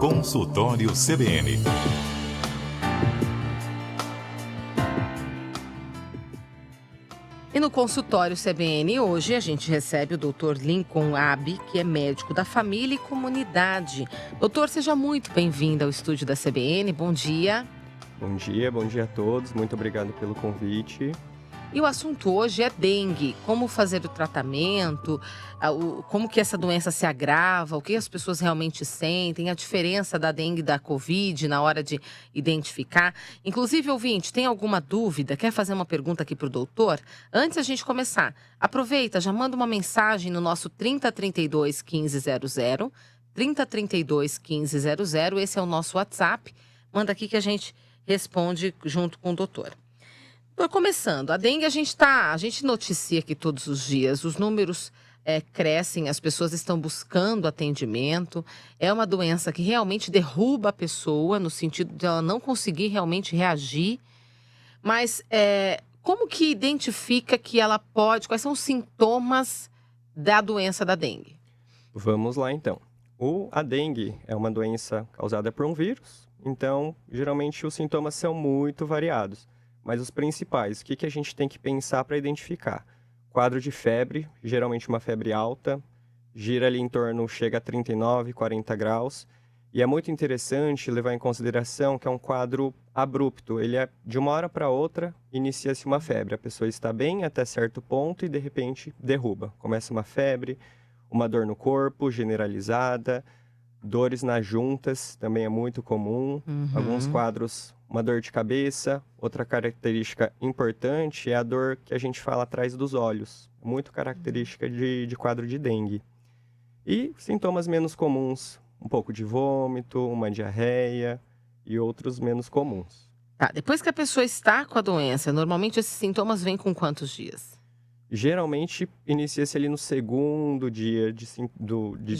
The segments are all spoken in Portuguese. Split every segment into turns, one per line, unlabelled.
Consultório CBN.
E no consultório CBN, hoje a gente recebe o Dr. Lincoln Abe, que é médico da família e comunidade. Doutor, seja muito bem-vindo ao estúdio da CBN. Bom dia.
Bom dia a todos. Muito obrigado pelo convite.
E o assunto hoje é dengue. Como fazer o tratamento, como que essa doença se agrava, o que as pessoas realmente sentem, a diferença da dengue e da Covid na hora de identificar. Inclusive, ouvinte, tem alguma dúvida? Quer fazer uma pergunta aqui para o doutor? Antes a gente começar, aproveita, já manda uma mensagem no nosso 3032 1500, 3032 1500, esse é o nosso WhatsApp. Manda aqui que a gente responde junto com o doutor. Começando, a dengue a gente noticia aqui todos os dias, os números crescem, as pessoas estão buscando atendimento, é uma doença que realmente derruba a pessoa, no sentido de ela não conseguir realmente reagir, mas como que identifica que ela quais são os sintomas da doença da dengue?
Vamos lá então. A dengue é uma doença causada por um vírus, então geralmente os sintomas são muito variados. Mas os principais, o que a gente tem que pensar para identificar? Quadro de febre, geralmente uma febre alta, gira ali em torno, chega a 39, 40 graus. E é muito interessante levar em consideração que é um quadro abrupto. Ele é de uma hora para outra, inicia-se uma febre. A pessoa está bem até certo ponto e de repente derruba. Começa uma febre, uma dor no corpo generalizada, dores nas juntas, também é muito comum. Alguns quadros, uma dor de cabeça. Outra característica importante é a dor que a gente fala atrás dos olhos, muito característica de quadro de dengue. E sintomas menos comuns, um pouco de vômito, uma diarreia e outros menos comuns.
Tá, depois que a pessoa está com a doença, normalmente esses sintomas vêm com quantos dias?
Geralmente inicia-se ali no segundo dia de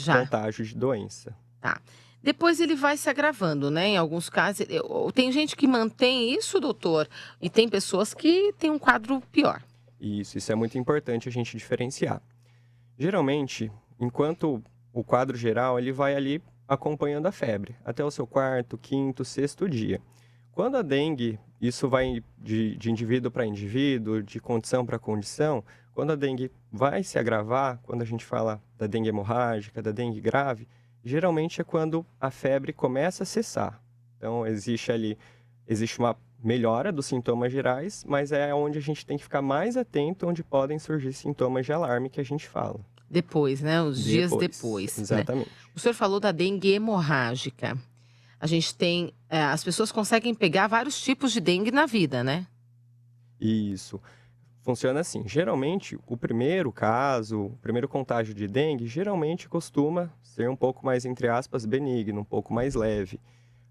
contágio de doença.
Tá. Depois ele vai se agravando, né? Em alguns casos, tem gente que mantém isso, doutor, e tem pessoas que têm um quadro pior.
Isso é muito importante a gente diferenciar. Geralmente, enquanto o quadro geral, ele vai ali acompanhando a febre, até o seu quarto, quinto, sexto dia. Quando a dengue, isso vai de indivíduo para indivíduo, de condição para condição, quando a dengue vai se agravar, quando a gente fala da dengue hemorrágica, da dengue grave, geralmente é quando a febre começa a cessar. Então, existe uma melhora dos sintomas gerais, mas é onde a gente tem que ficar mais atento, onde podem surgir sintomas de alarme que a gente fala.
Depois, né? Os dias depois.
Exatamente.
Né? O senhor falou da dengue hemorrágica. A gente tem... as pessoas conseguem pegar vários tipos de dengue na vida, né?
Isso. Funciona assim, geralmente o primeiro contágio de dengue, geralmente costuma ser um pouco mais, entre aspas, benigno, um pouco mais leve.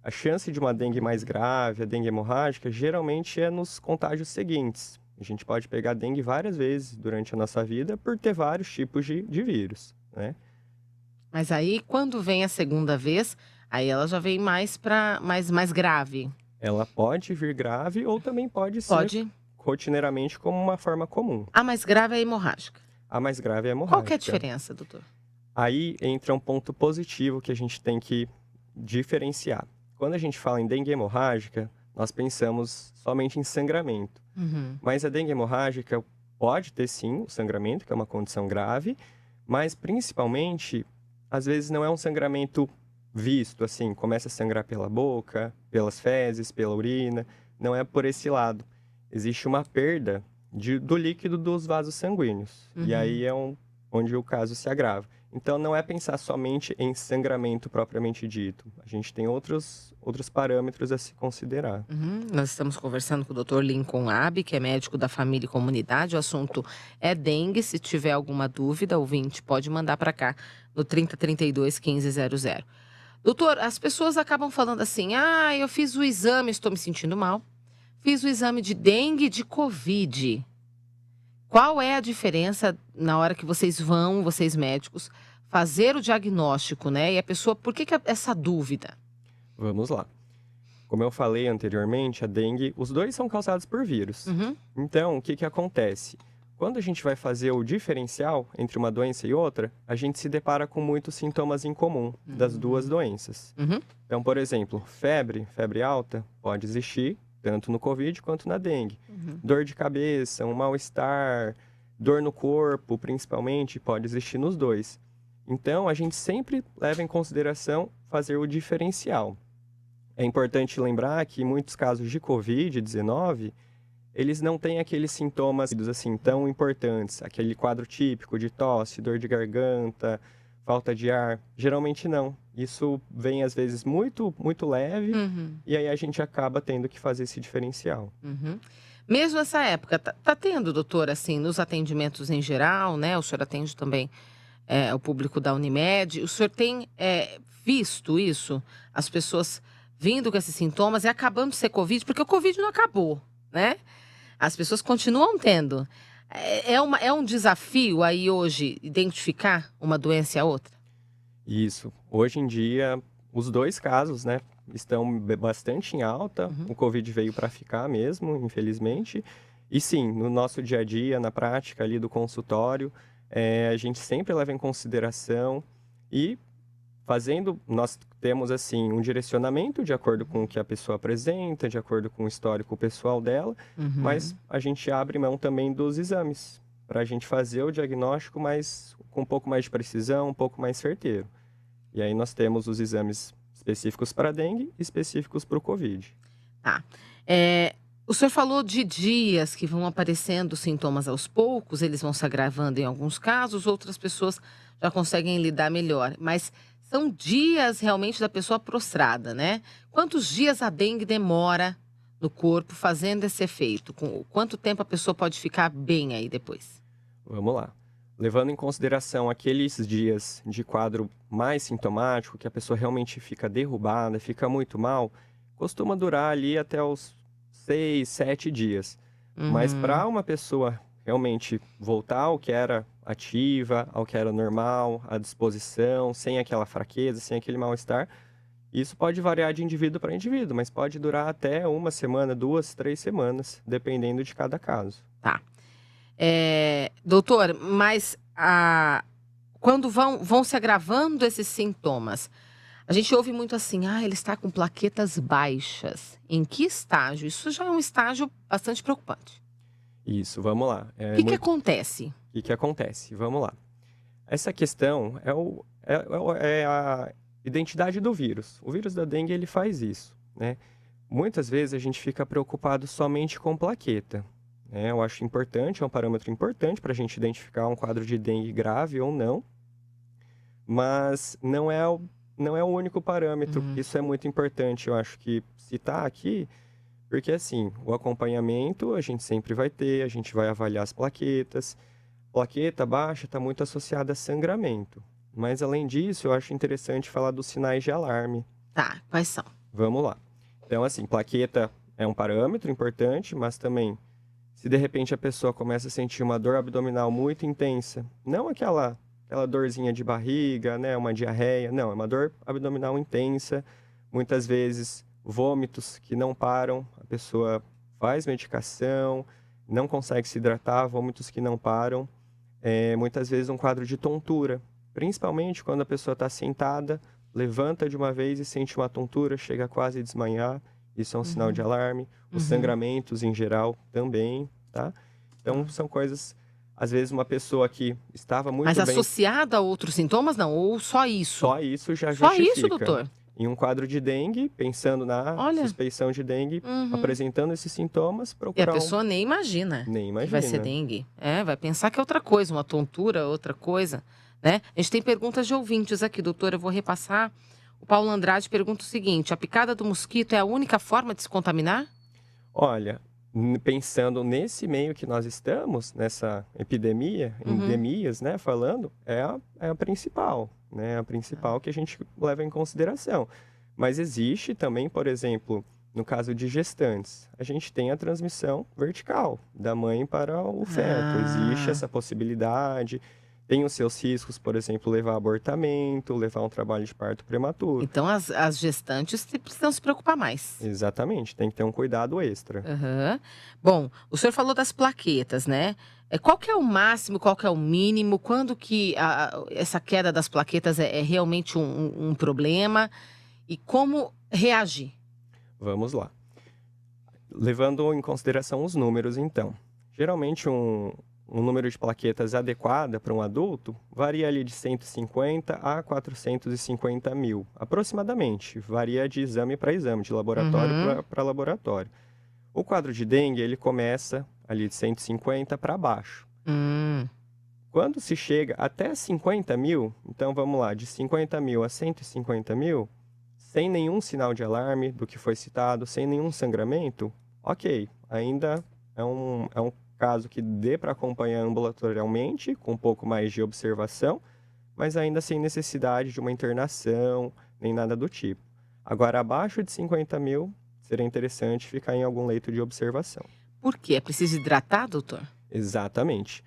A chance de uma dengue mais grave, a dengue hemorrágica, geralmente é nos contágios seguintes. A gente pode pegar dengue várias vezes durante a nossa vida por ter vários tipos de vírus, né?
Mas aí, quando vem a segunda vez, aí ela já vem mais grave.
Ela pode vir grave ou também pode ser rotineiramente como uma forma comum.
A mais grave é a hemorrágica.
A mais grave é a hemorrágica.
Qual que é a diferença, doutor?
Aí entra um ponto positivo que a gente tem que diferenciar. Quando a gente fala em dengue hemorrágica, nós pensamos somente em sangramento. Mas a dengue hemorrágica pode ter sim o sangramento, que é uma condição grave, mas principalmente, às vezes não é um sangramento visto, assim, começa a sangrar pela boca, pelas fezes, pela urina, não é por esse lado. Existe uma perda do líquido dos vasos sanguíneos. E aí é onde o caso se agrava. Então, não é pensar somente em sangramento propriamente dito. A gente tem outros parâmetros a se considerar.
Nós estamos conversando com o Dr. Lincoln Abe, que é médico da família e comunidade. O assunto é dengue. Se tiver alguma dúvida, ouvinte, pode mandar para cá no 3032 1500. Doutor, as pessoas acabam falando assim, eu fiz o exame, estou me sentindo mal. Fiz o exame de dengue e de Covid. Qual é a diferença na hora que vocês médicos, fazer o diagnóstico, né? E a pessoa, por que essa dúvida?
Vamos lá. Como eu falei anteriormente, a dengue, os dois são causados por vírus. Então, o que acontece? quando a gente vai fazer o diferencial entre uma doença e outra, a gente se depara com muitos sintomas em comum das duas doenças.
Uhum.
Então, por exemplo, febre alta, pode existir tanto no Covid quanto na dengue. Dor de cabeça, um mal-estar, dor no corpo, principalmente, pode existir nos dois. Então, a gente sempre leva em consideração fazer o diferencial. É importante lembrar que em muitos casos de Covid-19, eles não têm aqueles sintomas assim tão importantes, aquele quadro típico de tosse, dor de garganta, falta de ar. Geralmente não. Isso vem às vezes muito leve e aí a gente acaba tendo que fazer esse diferencial.
Mesmo nessa época, tá tendo, doutor, assim, nos atendimentos em geral, né? O senhor atende também o público da Unimed. O senhor tem visto isso? As pessoas vindo com esses sintomas e acabando de ser Covid, porque o Covid não acabou, né? As pessoas continuam tendo. É um desafio aí hoje identificar uma doença e a outra?
Isso. Hoje em dia, os dois casos, né, estão bastante em alta. O Covid veio para ficar mesmo, infelizmente. E sim, no nosso dia a dia, na prática ali do consultório, a gente sempre leva em consideração e nós temos assim um direcionamento de acordo com o que a pessoa apresenta, de acordo com o histórico pessoal dela, mas a gente abre mão também dos exames, para a gente fazer o diagnóstico com um pouco mais de precisão, um pouco mais certeiro. E aí nós temos os exames específicos para dengue e específicos para o Covid.
Tá. O senhor falou de dias que vão aparecendo sintomas aos poucos, eles vão se agravando em alguns casos, outras pessoas já conseguem lidar melhor, mas são dias realmente da pessoa prostrada, né? Quantos dias a dengue demora no corpo fazendo esse efeito? Quanto tempo a pessoa pode ficar bem aí depois?
Vamos lá. Levando em consideração aqueles dias de quadro mais sintomático, que a pessoa realmente fica derrubada, fica muito mal, costuma durar ali até os 6, 7 dias. Mas para uma pessoa realmente voltar ao que era ativa, ao que era normal, à disposição, sem aquela fraqueza, sem aquele mal-estar, isso pode variar de indivíduo para indivíduo, mas pode durar até 1 semana, 2, 3 semanas, dependendo de cada caso.
Tá. Doutor, mas quando vão se agravando esses sintomas, a gente ouve muito assim, ele está com plaquetas baixas. Em que estágio? Isso já é um estágio bastante preocupante.
Isso, vamos lá.
O que acontece?
O que acontece? Vamos lá. Essa questão é a identidade do vírus. O vírus da dengue, ele faz isso, né? Muitas vezes a gente fica preocupado somente com plaqueta. Eu acho importante, é um parâmetro importante para a gente identificar um quadro de dengue grave ou não, mas não é o único parâmetro. Isso é muito importante, eu acho que citar aqui, porque assim, o acompanhamento a gente sempre vai ter, a gente vai avaliar as plaquetas. Plaqueta baixa está muito associada a sangramento, mas além disso, eu acho interessante falar dos sinais de alarme.
Tá, quais são?
Vamos lá. Então assim, plaqueta é um parâmetro importante, mas também se de repente a pessoa começa a sentir uma dor abdominal muito intensa, não aquela dorzinha de barriga, né, uma diarreia, não, é uma dor abdominal intensa, muitas vezes vômitos que não param, a pessoa faz medicação, não consegue se hidratar, vômitos que não param, muitas vezes um quadro de tontura, principalmente quando a pessoa está sentada, levanta de uma vez e sente uma tontura, chega quase a desmaiar, isso é um sinal de alarme. Os sangramentos em geral também, tá? Então são coisas, às vezes uma pessoa que estava muito bem...
Mas associada a outros sintomas, não? Ou só isso?
Só isso já
Só
justifica.
isso, doutor?
Em um quadro de dengue, pensando na suspeição de dengue, apresentando esses sintomas,
E
procurar
a pessoa nem imagina
Nem
que vai ser
imagina.
dengue. Vai pensar que é outra coisa, uma tontura, outra coisa, né? A gente tem perguntas de ouvintes aqui, doutora, eu vou repassar. O Paulo Andrade pergunta o seguinte: a picada do mosquito é a única forma de se contaminar?
Olha, pensando nesse meio que nós estamos, nessa epidemia, endemias, né, falando, é a principal, né, a principal que a gente leva em consideração. Mas existe também, por exemplo, no caso de gestantes, a gente tem a transmissão vertical, da mãe para o feto. Existe essa possibilidade. tem os seus riscos, por exemplo, levar a abortamento, levar um trabalho de parto prematuro.
Então, as gestantes precisam se preocupar mais.
Exatamente, tem que ter um cuidado extra.
Aham. Bom, o senhor falou das plaquetas, né? Qual que é o máximo, qual que é o mínimo? Quando que essa queda das plaquetas é realmente um problema? E como reagir?
Vamos lá. Levando em consideração os números, então. Geralmente, um número de plaquetas adequada para um adulto varia ali de 150 a 450 mil, aproximadamente. Varia de exame para exame, de laboratório para laboratório. O quadro de dengue, ele começa ali de 150 para baixo. Quando se chega até 50 mil, então vamos lá, de 50 mil a 150 mil, sem nenhum sinal de alarme do que foi citado, sem nenhum sangramento, ok, ainda é um caso que dê para acompanhar ambulatorialmente, com um pouco mais de observação, mas ainda sem necessidade de uma internação, nem nada do tipo. Agora, abaixo de 50 mil, seria interessante ficar em algum leito de observação.
Por quê? É preciso hidratar, doutor?
Exatamente.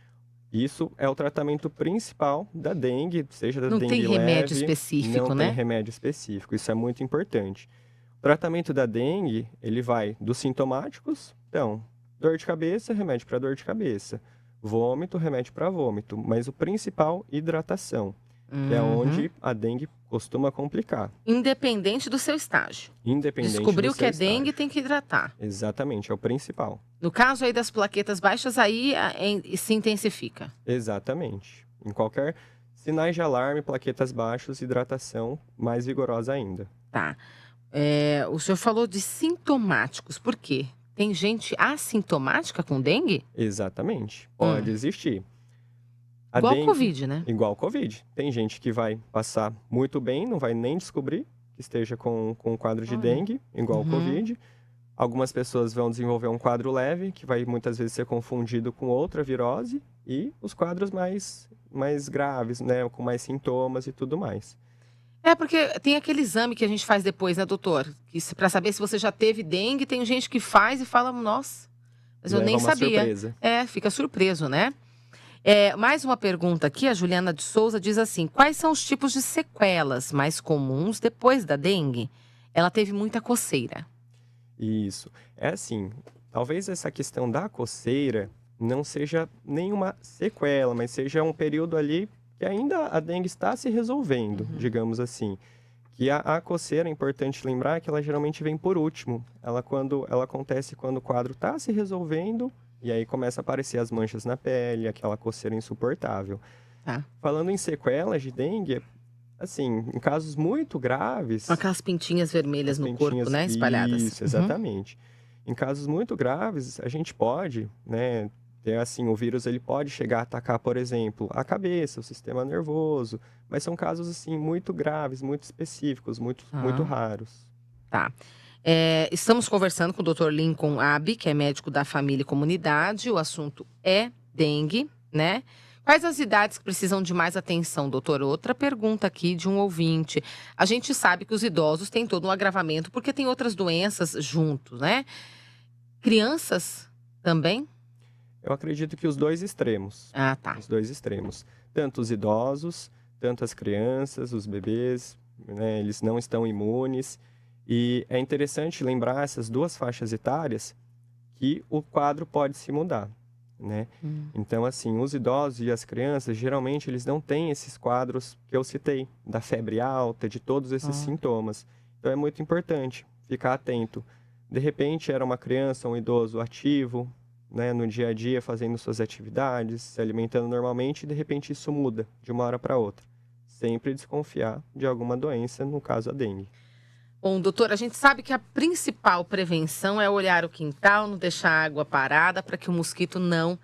Isso é o tratamento principal da dengue, seja da
Não
dengue
tem
leve,
remédio específico,
não
né?
tem remédio específico, isso é muito importante. O tratamento da dengue, ele vai dos sintomáticos, então, dor de cabeça, remédio para dor de cabeça. Vômito, remédio para vômito. Mas o principal, hidratação, que é onde a dengue costuma complicar.
Independente do seu estágio.
Independente
Descobriu
do
que é
seu
dengue,
estágio.
tem que hidratar.
Exatamente, é o principal.
No caso aí das plaquetas baixas, aí se intensifica.
Exatamente. Em qualquer sinais de alarme, plaquetas baixas, hidratação mais vigorosa ainda.
Tá. O senhor falou de sintomáticos. Por quê? Tem gente assintomática com dengue?
Exatamente. Pode existir. A
Igual
dengue,
Covid, né?
Igual Covid. Tem gente que vai passar muito bem, não vai nem descobrir que esteja com um quadro de dengue, igual Covid. Algumas pessoas vão desenvolver um quadro leve, que vai muitas vezes ser confundido com outra virose. E os quadros mais graves, né? Com mais sintomas e tudo mais.
Porque tem aquele exame que a gente faz depois, né, doutor? Para saber se você já teve dengue, tem gente que faz e fala, nossa, mas eu
Leva
nem
uma
sabia.
surpresa.
Fica surpreso, né? Mais uma pergunta aqui, a Juliana de Souza diz assim: quais são os tipos de sequelas mais comuns depois da dengue? Ela teve muita coceira.
Isso. É assim, talvez essa questão da coceira não seja nenhuma sequela, mas seja um período ali que ainda a dengue está se resolvendo, digamos assim. Que a coceira, é importante lembrar que ela geralmente vem por último. Ela acontece quando o quadro está se resolvendo e aí começa a aparecer as manchas na pele, aquela coceira insuportável.
Tá.
Falando em sequelas de dengue, assim, em casos muito graves...
Aquelas pintinhas vermelhas no corpo, né, espalhadas.
Isso, exatamente. Em casos muito graves, a gente pode, né, ter assim, o vírus ele pode chegar a atacar, por exemplo, a cabeça, o sistema nervoso, mas são casos assim muito graves, muito específicos, muito raros.
Tá. Estamos conversando com o Dr. Lincoln Abe, que é médico da família e comunidade. O assunto é dengue, né? Quais as idades que precisam de mais atenção, doutor? Outra pergunta aqui de um ouvinte. A gente sabe que os idosos têm todo um agravamento porque tem outras doenças juntos, né? Crianças também?
Eu acredito que os dois extremos.
Ah, tá.
Os dois extremos. Tanto os idosos, tanto as crianças, os bebês, né, eles não estão imunes. E é interessante lembrar essas duas faixas etárias que o quadro pode se mudar, né? Então, assim, os idosos e as crianças, geralmente, eles não têm esses quadros que eu citei, da febre alta, de todos esses sintomas. Então, é muito importante ficar atento. De repente, era uma criança, um idoso ativo, né, no dia a dia, fazendo suas atividades, se alimentando normalmente, e de repente isso muda de uma hora para outra. Sempre desconfiar de alguma doença, no caso a dengue.
Bom, doutor, a gente sabe que a principal prevenção é olhar o quintal, não deixar a água parada para que o mosquito não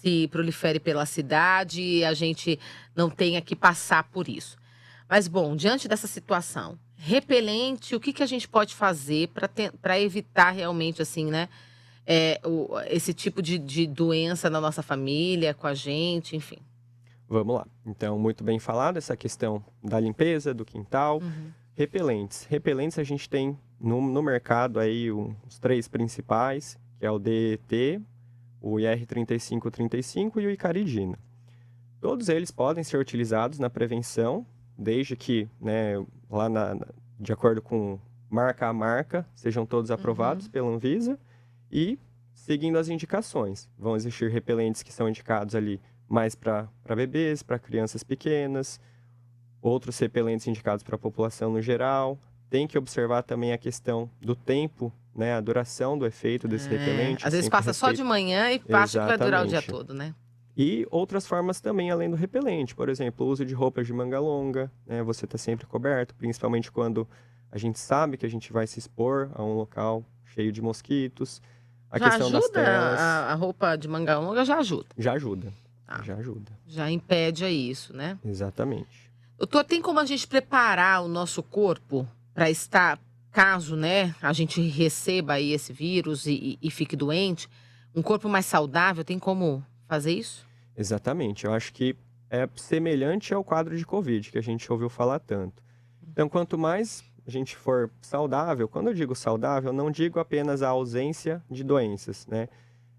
se prolifere pela cidade e a gente não tenha que passar por isso. Mas, bom, diante dessa situação, repelente, o que a gente pode fazer para evitar realmente, assim, né, esse tipo de doença na nossa família, com a gente, enfim?
Vamos lá. Então, muito bem falado essa questão da limpeza, do quintal. Repelentes. Repelentes a gente tem no mercado aí os 3 principais, que é o DET, o IR3535 e o Icaridina. Todos eles podem ser utilizados na prevenção, desde que, né, lá de acordo com marca a marca, sejam todos aprovados pela Anvisa e seguindo as indicações. Vão existir repelentes que são indicados ali mais para bebês, para crianças pequenas, outros repelentes indicados para a população no geral. Tem que observar também a questão do tempo, né, a duração do efeito desse repelente.
Às vezes
sempre
passa só de manhã e acha que vai durar o dia todo, né?
E outras formas também, além do repelente. Por exemplo, o uso de roupas de manga longa, né? Você está sempre coberto, principalmente quando a gente sabe que a gente vai se expor a um local cheio de mosquitos. A
Já
questão das
ajuda
telas.
a roupa de manga longa, já ajuda.
Já ajuda.
Ah.
Já ajuda.
Já impede aí isso, né?
Exatamente.
Doutor, tem como a gente preparar o nosso corpo para estar, caso, né, a gente receba aí esse vírus e fique doente, um corpo mais saudável, tem como fazer isso?
Exatamente. Eu acho que é semelhante ao quadro de Covid, que a gente ouviu falar tanto. Então, quanto mais a gente for saudável, quando eu digo saudável, não digo apenas a ausência de doenças, né?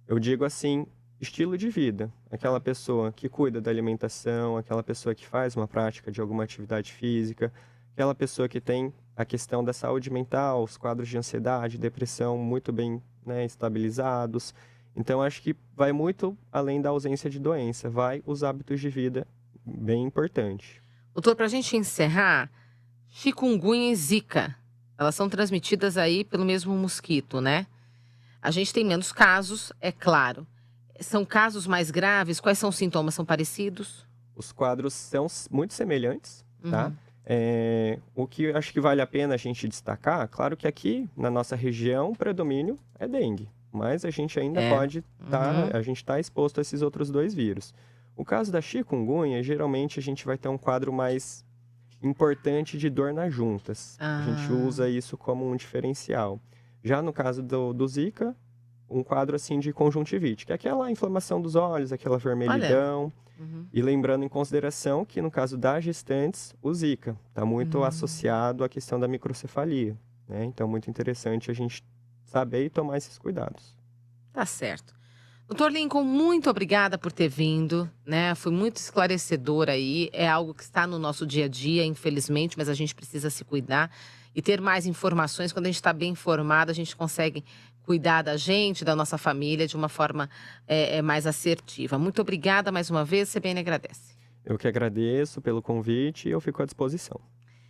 Eu digo assim, estilo de vida. Aquela pessoa que cuida da alimentação, aquela pessoa que faz uma prática de alguma atividade física, aquela pessoa que tem a questão da saúde mental, os quadros de ansiedade, depressão muito bem, né, estabilizados. Então, acho que vai muito além da ausência de doença, vai os hábitos de vida, bem importante.
Doutor, para a gente encerrar, chikungunya e zika, elas são transmitidas aí pelo mesmo mosquito, né? A gente tem menos casos, é claro. São casos mais graves? Quais são os sintomas? São parecidos?
Os quadros são muito semelhantes, tá? O que eu acho que vale a pena a gente destacar, claro que aqui na nossa região o predomínio é dengue, mas a gente ainda pode estar, a gente está exposto a esses outros dois vírus. O caso da chikungunya, geralmente a gente vai ter um quadro mais importante de dor nas juntas. A gente usa isso como um diferencial. Já no caso do Zika, um quadro assim de conjuntivite, que é aquela inflamação dos olhos, aquela vermelhidão. E lembrando em consideração que no caso das gestantes, o Zika está muito associado à questão da microcefalia, né? Então, muito interessante a gente saber e tomar esses cuidados.
Tá certo. Doutor Lincoln, muito obrigada por ter vindo, né? Foi muito esclarecedor aí. É algo que está no nosso dia a dia, infelizmente, mas a gente precisa se cuidar e ter mais informações. Quando a gente está bem informado, a gente consegue cuidar da gente, da nossa família, de uma forma mais assertiva. Muito obrigada mais uma vez, CBN agradece.
Eu que agradeço pelo convite e eu fico à disposição.